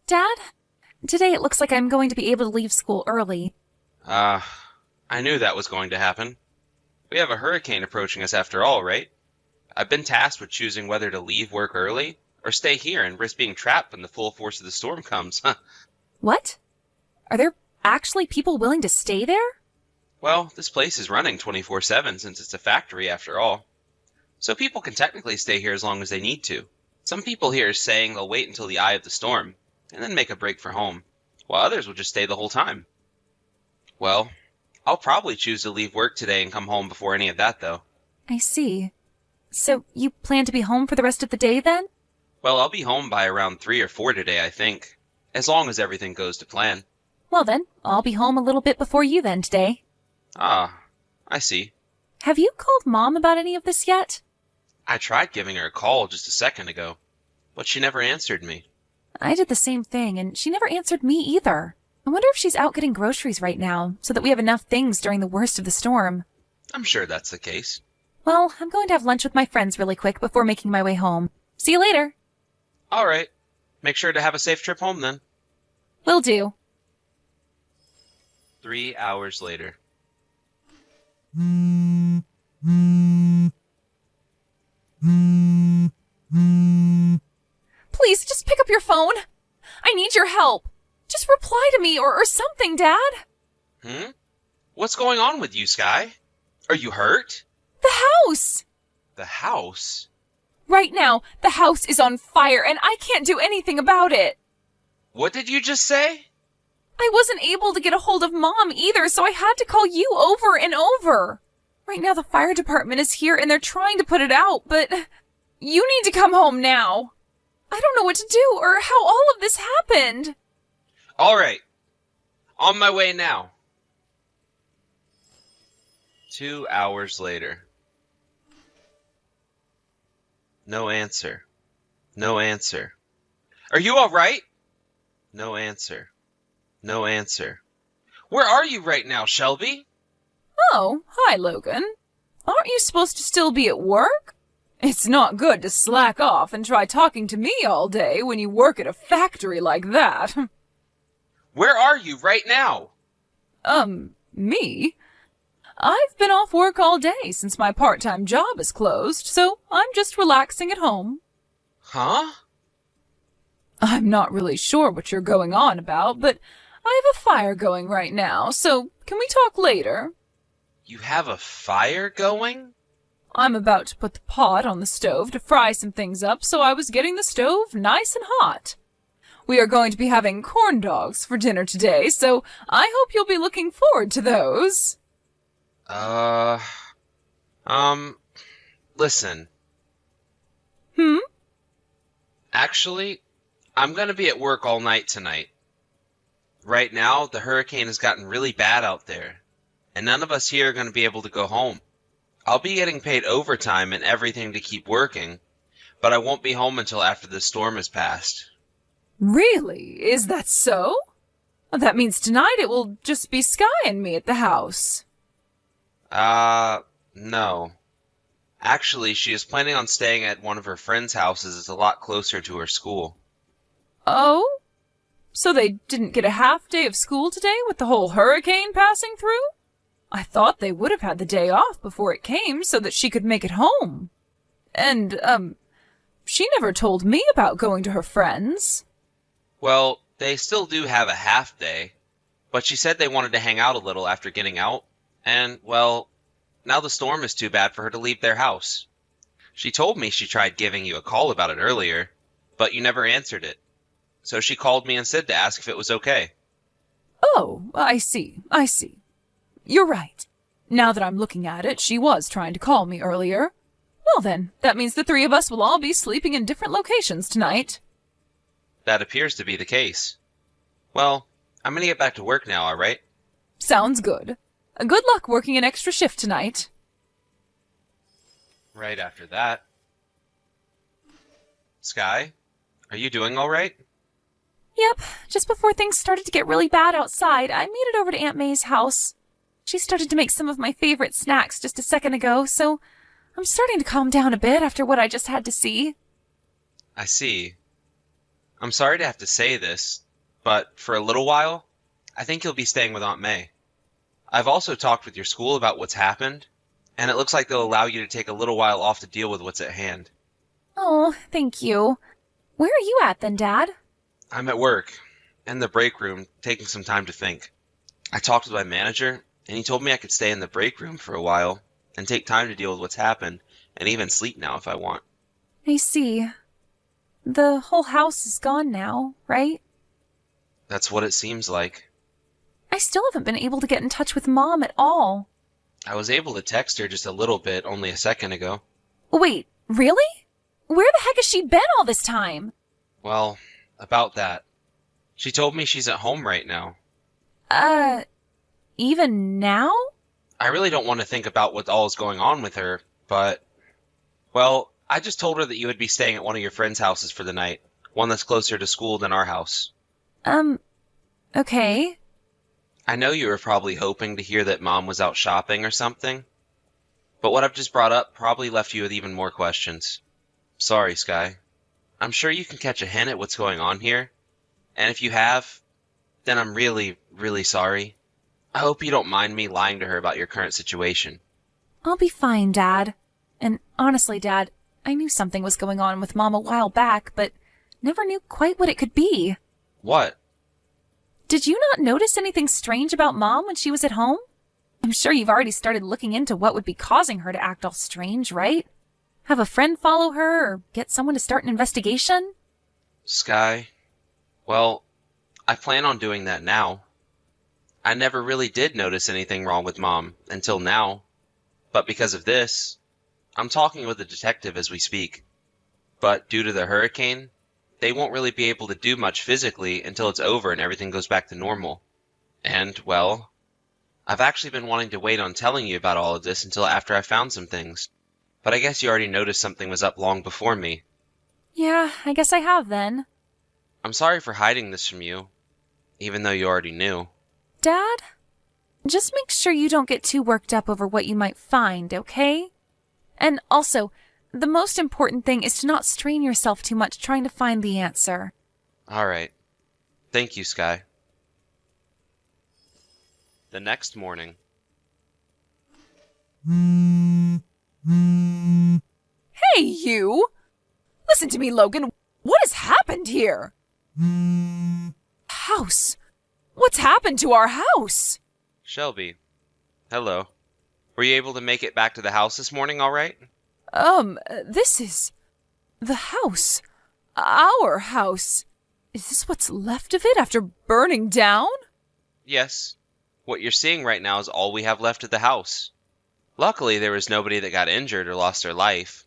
Dad? Today it looks like I'm going to be able to leave school early. I knew that was going to happen. We have a hurricane approaching us after all, right? I've been tasked with choosing whether to leave work early or stay here and risk being trapped when the full force of the storm comes. What? Are there actually people willing to stay there? Well, this place is running 24/7 since it's a factory after all. So people can technically stay here as long as they need to. Some people here are saying they'll wait until the eye of the storm and then make a break for home, while others will just stay the whole time. Well, I'll probably choose to leave work today and come home before any of that, though. I see. So you plan to be home for the rest of the day then? Well, I'll be home by around 3 or 4 today, I think, as long as everything goes to plan. Well then, I'll be home a little bit before you then today. Ah, I see. Have you called Mom about any of this yet? I tried giving her a call just a second ago, but she never answered me. I did the same thing, and she never answered me either. I wonder if she's out getting groceries right now, so that we have enough things during the worst of the storm. I'm sure that's the case. Well, I'm going to have lunch with my friends really quick before making my way home. See you later. All right. Make sure to have a safe trip home then. Will do. 3 hours later. Please, just pick up your phone. I need your help. Just reply to me or something, Dad. What's going on with you, Sky? Are you hurt? The house! The house? Right now, the house is on fire and I can't do anything about it. What did you just say? I wasn't able to get a hold of Mom either, so I had to call you over and over. Right now, the fire department is here and they're trying to put it out, but you need to come home now. I don't know what to do or how all of this happened. All right. On my way now. 2 hours later. No answer. No answer. Are you all right? No answer. No answer. Where are you right now, Shelby? Oh, hi, Logan. Aren't you supposed to still be at work? It's not good to slack off and try talking to me all day when you work at a factory like that. Where are you right now? Me? I've been off work all day since my part-time job is closed, so I'm just relaxing at home. Huh? I'm not really sure what you're going on about, but I have a fire going right now, so can we talk later? You have a fire going? I'm about to put the pot on the stove to fry some things up, so I was getting the stove nice and hot. We are going to be having corn dogs for dinner today, so I hope you'll be looking forward to those. Listen. Actually, I'm gonna be at work all night tonight. Right now, the hurricane has gotten really bad out there, and none of us here are gonna be able to go home. I'll be getting paid overtime and everything to keep working, but I won't be home until after the storm has passed. Really? Is that so? Well, that means tonight it will just be Sky and me at the house. No. Actually, she is planning on staying at one of her friends' houses. It's a lot closer to her school. Oh? So they didn't get a half day of school today with the whole hurricane passing through? I thought they would have had the day off before it came so that she could make it home. And, she never told me about going to her friends. Well, they still do have a half day, but she said they wanted to hang out a little after getting out, and, well, now the storm is too bad for her to leave their house. She told me she tried giving you a call about it earlier, but you never answered it. So she called me instead to ask if it was okay. Oh, I see. You're right. Now that I'm looking at it, she was trying to call me earlier. Well then, that means the three of us will all be sleeping in different locations tonight. That appears to be the case. Well, I'm gonna get back to work now, alright? Sounds good. Good luck working an extra shift tonight. Right after that. Sky, are you doing alright? Yep, just before things started to get really bad outside, I made it over to Aunt May's house. She started to make some of my favorite snacks just a second ago, so I'm starting to calm down a bit after what I just had to see. I see. I'm sorry to have to say this, but for a little while, I think you'll be staying with Aunt May. I've also talked with your school about what's happened, and it looks like they'll allow you to take a little while off to deal with what's at hand. Oh, thank you. Where are you at then, Dad? I'm at work, in the break room, taking some time to think. I talked with my manager, and he told me I could stay in the break room for a while and take time to deal with what's happened, and even sleep now if I want. I see. The whole house is gone now, right? That's what it seems like. I still haven't been able to get in touch with Mom at all. I was able to text her just a little bit only a second ago. Wait, really? Where the heck has she been all this time? Well, about that. She told me she's at home right now. Even now? I really don't want to think about what all is going on with her, but... Well, I just told her that you would be staying at one of your friends' houses for the night. One that's closer to school than our house. Okay. I know you were probably hoping to hear that Mom was out shopping or something, but what I've just brought up probably left you with even more questions. Sorry, Sky. I'm sure you can catch a hint at what's going on here, and if you have, then I'm really, really sorry. I hope you don't mind me lying to her about your current situation. I'll be fine, Dad. And honestly, Dad, I knew something was going on with Mom a while back, but never knew quite what it could be. What? Did you not notice anything strange about Mom when she was at home? I'm sure you've already started looking into what would be causing her to act all strange, right? Have a friend follow her or get someone to start an investigation? Sky, well, I plan on doing that now. I never really did notice anything wrong with Mom until now, but because of this, I'm talking with a detective as we speak. But due to the hurricane, they won't really be able to do much physically until it's over and everything goes back to normal. And, well, I've actually been wanting to wait on telling you about all of this until after I found some things. But I guess you already noticed something was up long before me. Yeah, I guess I have then. I'm sorry for hiding this from you, even though you already knew. Dad, just make sure you don't get too worked up over what you might find, okay? And also, the most important thing is to not strain yourself too much trying to find the answer. All right. Thank you, Sky. The next morning. Hey, you! Listen to me, Logan. What has happened here? House. What's happened to our house? Shelby. Hello. Were you able to make it back to the house this morning all right? This is... the house. Our house. Is this what's left of it after burning down? Yes. What you're seeing right now is all we have left of the house. Luckily, there was nobody that got injured or lost their life.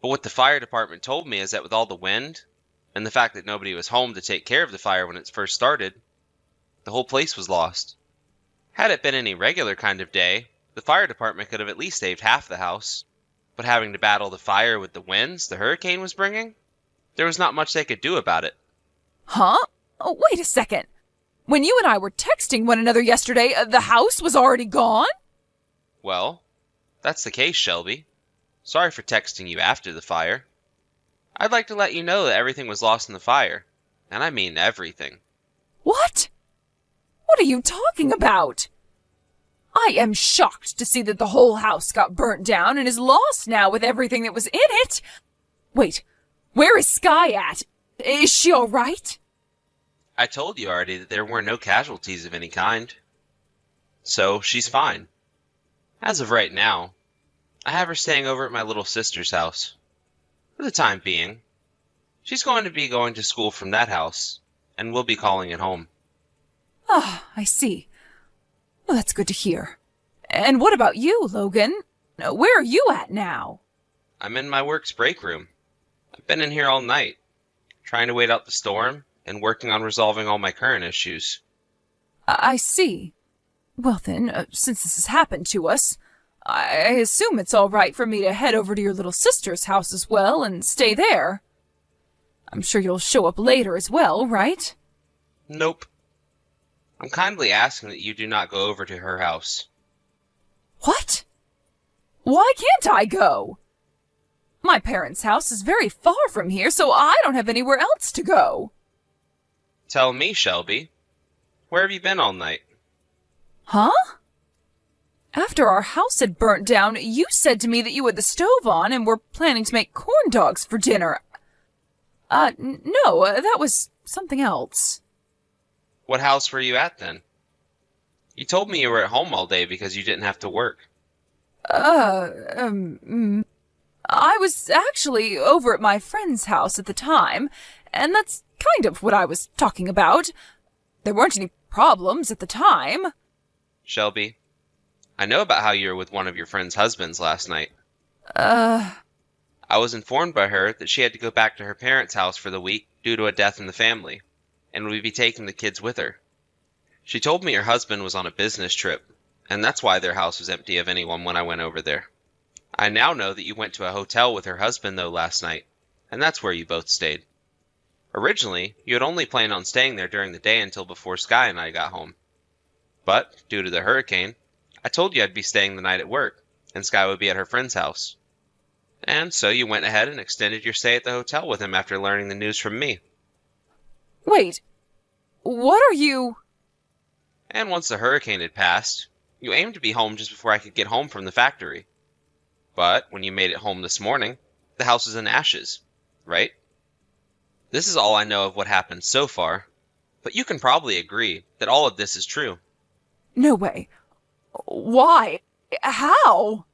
But what the fire department told me is that with all the wind, and the fact that nobody was home to take care of the fire when it first started, the whole place was lost. Had it been any regular kind of day, the fire department could have at least saved half the house. But having to battle the fire with the winds the hurricane was bringing, there was not much they could do about it. Huh? Oh, wait a second. When you and I were texting one another yesterday, the house was already gone? Well, that's the case, Shelby. Sorry for texting you after the fire. I'd like to let you know that everything was lost in the fire. And I mean everything. What? What are you talking about? I am shocked to see that the whole house got burnt down and is lost now with everything that was in it. Wait, where is Sky at? Is she all right? I told you already that there were no casualties of any kind. So, she's fine. As of right now, I have her staying over at my little sister's house. For the time being. She's going to be going to school from that house, and we'll be calling it home. Ah, I see. Well, that's good to hear. And what about you, Logan? Where are you at now? I'm in my work's break room. I've been in here all night, trying to wait out the storm and working on resolving all my current issues. I see. Well then, since this has happened to us, I assume it's all right for me to head over to your little sister's house as well and stay there. I'm sure you'll show up later as well, right? Nope. I'm kindly asking that you do not go over to her house. What? Why can't I go? My parents' house is very far from here, so I don't have anywhere else to go. Tell me, Shelby, where have you been all night? Huh? After our house had burnt down, you said to me that you had the stove on and were planning to make corn dogs for dinner. No, that was something else. What house were you at then? You told me you were at home all day because you didn't have to work. I was actually over at my friend's house at the time, and that's kind of what I was talking about. There weren't any problems at the time. Shelby, I know about how you were with one of your friend's husbands last night. Uh, I was informed by her that she had to go back to her parents' house for the week due to a death in the family, and would be taking the kids with her. She told me her husband was on a business trip, and that's why their house was empty of anyone when I went over there. I now know that you went to a hotel with her husband, though, last night, and that's where you both stayed. Originally, you had only planned on staying there during the day until before Sky and I got home. But, due to the hurricane, I told you I'd be staying the night at work, and Sky would be at her friend's house. And so you went ahead and extended your stay at the hotel with him after learning the news from me. wait, what are you... And once the hurricane had passed, you aimed to be home just before I could get home from the factory. But when you made it home this morning, the house was in ashes, right? This is all I know of what happened so far, but you can probably agree that all of this is true. No way. Why? How?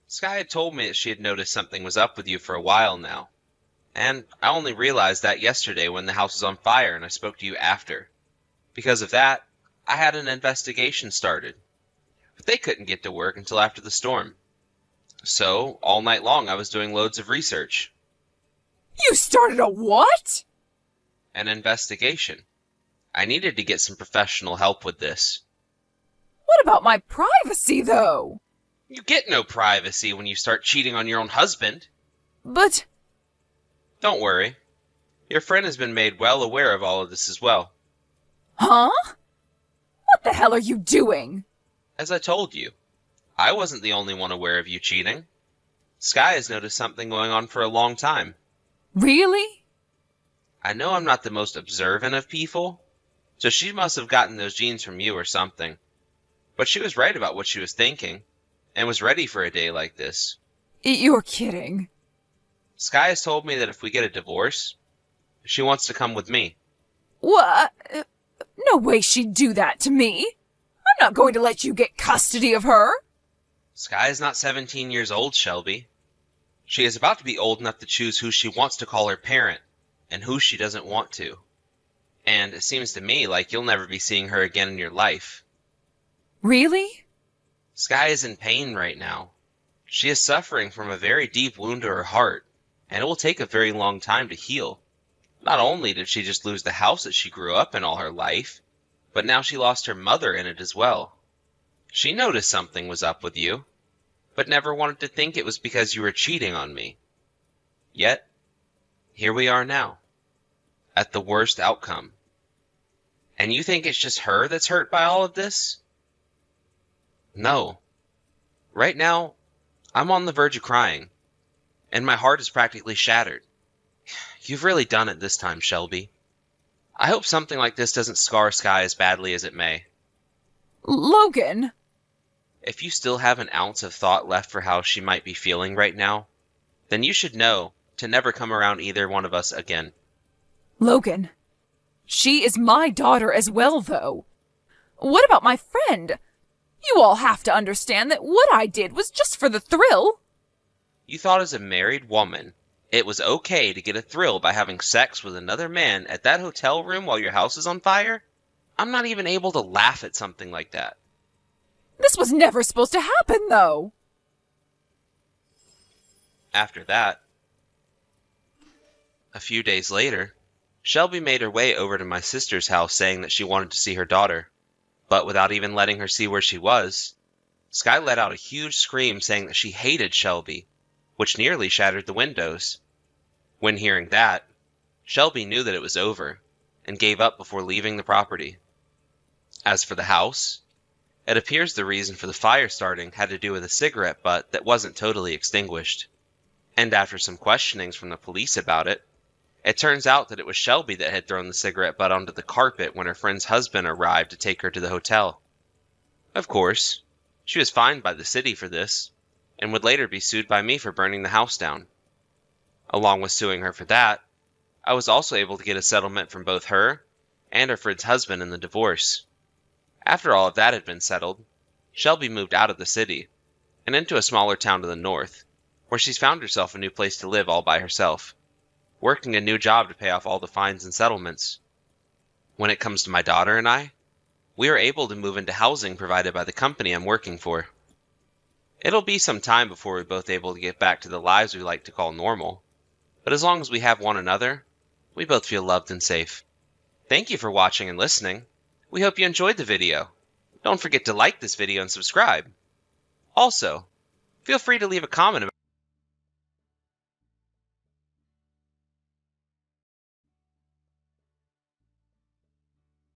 Sky had told me that she had noticed something was up with you for a while now, and I only realized that yesterday when the house was on fire and I spoke to you after. Because of that, I had an investigation started, but they couldn't get to work until after the storm. So, all night long I was doing loads of research. You started a what? An investigation. I needed to get some professional help with this. What about my privacy, though? You get no privacy when you start cheating on your own husband. But... Don't worry. Your friend has been made well aware of all of this as well. Huh? What the hell are you doing? As I told you, I wasn't the only one aware of you cheating. Sky has noticed something going on for a long time. Really? I know I'm not the most observant of people, so she must have gotten those genes from you or something. But she was right about what she was thinking, and was ready for a day like this. You're kidding. Sky has told me that if we get a divorce, she wants to come with me. What? No way she'd do that to me. I'm not going to let you get custody of her. Sky is not 17 years old, Shelby. She is about to be old enough to choose who she wants to call her parent, and who she doesn't want to. And it seems to me like you'll never be seeing her again in your life. Really? Sky is in pain right now. She is suffering from a very deep wound to her heart, and it will take a very long time to heal. Not only did she just lose the house that she grew up in all her life, but now she lost her mother in it as well. She noticed something was up with you, but never wanted to think it was because you were cheating on me. Yet, here we are now, at the worst outcome. And you think it's just her that's hurt by all of this? No. Right now, I'm on the verge of crying, and my heart is practically shattered. You've really done it this time, Shelby. I hope something like this doesn't scar Sky as badly as it may. Logan! If you still have an ounce of thought left for how she might be feeling right now, then you should know to never come around either one of us again. Logan. She is my daughter as well, though. What about my friend? You all have to understand that what I did was just for the thrill. You thought as a married woman, it was okay to get a thrill by having sex with another man at that hotel room while your house is on fire? I'm not even able to laugh at something like that. This was never supposed to happen, though. After that, a few days later, Shelby made her way over to my sister's house saying that she wanted to see her daughter. But without even letting her see where she was, Sky let out a huge scream saying that she hated Shelby, which nearly shattered the windows. When hearing that, Shelby knew that it was over, and gave up before leaving the property. As for the house, it appears the reason for the fire starting had to do with a cigarette butt that wasn't totally extinguished. And after some questionings from the police about it, It turns out that it was Shelby that had thrown the cigarette butt onto the carpet when her friend's husband arrived to take her to the hotel. Of course, she was fined by the city for this, and would later be sued by me for burning the house down. Along with suing her for that, I was also able to get a settlement from both her and her friend's husband in the divorce. After all of that had been settled, Shelby moved out of the city and into a smaller town to the north, where she's found herself a new place to live all by herself, working a new job to pay off all the fines and settlements. When it comes to my daughter and I, we are able to move into housing provided by the company I'm working for. It'll be some time before we're both able to get back to the lives we like to call normal, but as long as we have one another, we both feel loved and safe. Thank you for watching and listening. We hope you enjoyed the video. Don't forget to like this video and subscribe. Also, feel free to leave a comment about